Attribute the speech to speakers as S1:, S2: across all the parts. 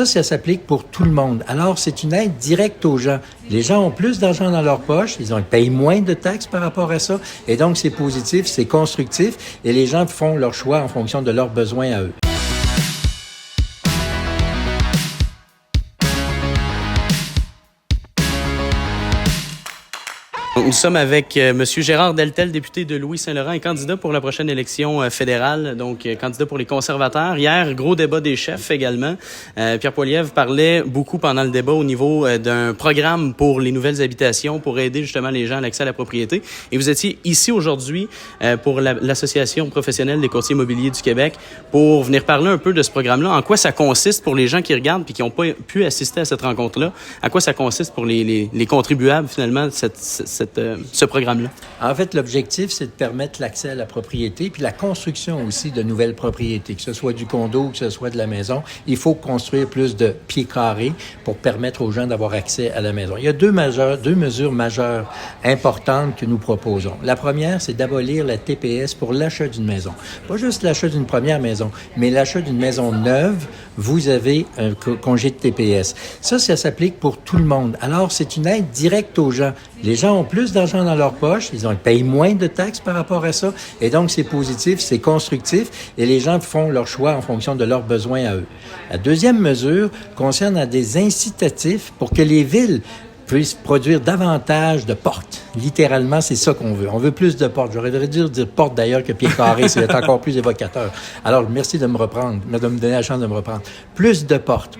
S1: Ça s'applique pour tout le monde. Alors, c'est une aide directe aux gens. Les gens ont plus d'argent dans leur poche, ils payent moins de taxes par rapport à ça, et donc c'est positif, c'est constructif, et les gens font leur choix en fonction de leurs besoins à eux.
S2: Nous sommes avec M. Gérard Deltel, député de Louis-Saint-Laurent et candidat pour la prochaine élection fédérale, donc candidat pour les conservateurs. Hier, gros débat des chefs également. Pierre Poilievre parlait beaucoup pendant le débat au niveau d'un programme pour les nouvelles habitations pour aider justement les gens à l'accès à la propriété. Et vous étiez ici aujourd'hui pour l'Association professionnelle des courtiers immobiliers du Québec pour venir parler un peu de ce programme-là. En quoi ça consiste pour les gens qui regardent puis qui n'ont pas pu assister à cette rencontre-là? À quoi ça consiste pour les contribuables finalement ce programme-là?
S1: En fait, l'objectif, c'est de permettre l'accès à la propriété puis la construction aussi de nouvelles propriétés, que ce soit du condo ou que ce soit de la maison. Il faut construire plus de pieds carrés pour permettre aux gens d'avoir accès à la maison. Il y a deux mesures majeures importantes que nous proposons. La première, c'est d'abolir la TPS pour l'achat d'une maison. Pas juste l'achat d'une première maison, mais l'achat d'une maison neuve, vous avez un congé de TPS. Ça s'applique pour tout le monde. Alors, c'est une aide directe aux gens. Les gens ont plus d'argent dans leur poche, ils payent moins de taxes par rapport à ça, et donc c'est positif, c'est constructif, et les gens font leur choix en fonction de leurs besoins à eux. La deuxième mesure concerne des incitatifs pour que les villes puissent produire davantage de portes. Littéralement, c'est ça qu'on veut. On veut plus de portes. J'aurais dû dire portes d'ailleurs que pieds carrés, c'est encore plus évocateur. Alors, merci de me reprendre, de me donner la chance de me reprendre. Plus de portes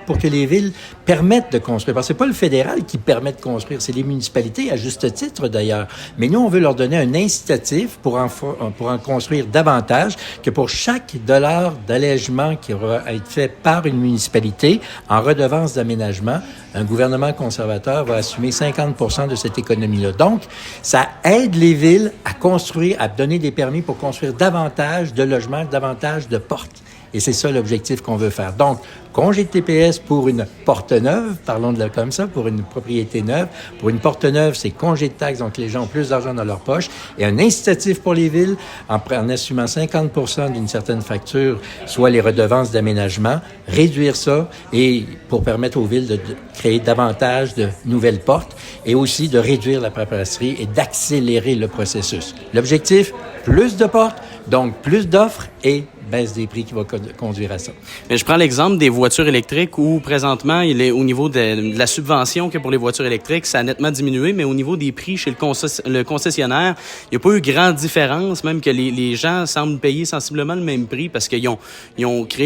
S1: pour que les villes permettent de construire. Parce que c'est pas le fédéral qui permet de construire, c'est les municipalités, à juste titre d'ailleurs. Mais nous, on veut leur donner un incitatif pour en construire davantage, que pour chaque dollar d'allègement qui aura à être fait par une municipalité en redevance d'aménagement, un gouvernement conservateur va assumer 50% de cette économie-là. Donc, ça aide les villes à construire, à donner des permis pour construire davantage de logements, davantage de portes. Et c'est ça l'objectif qu'on veut faire. Donc, congé de TPS pour une porte neuve, parlons de là comme ça, pour une propriété neuve. Pour une porte neuve, c'est congé de taxes, donc les gens ont plus d'argent dans leur poche. Et un incitatif pour les villes, en assumant 50% d'une certaine facture, soit les redevances d'aménagement, réduire ça et pour permettre aux villes de créer davantage de nouvelles portes et aussi de réduire la paperasserie et d'accélérer le processus. L'objectif, plus de portes, donc plus d'offres et baisse des prix qui va conduire à ça.
S2: Mais je prends l'exemple des voitures électriques où présentement, il est au niveau de la subvention que pour les voitures électriques, ça a nettement diminué, mais au niveau des prix chez le concessionnaire, il n'y a pas eu grande différence, même que les gens semblent payer sensiblement le même prix parce qu'ils ont créé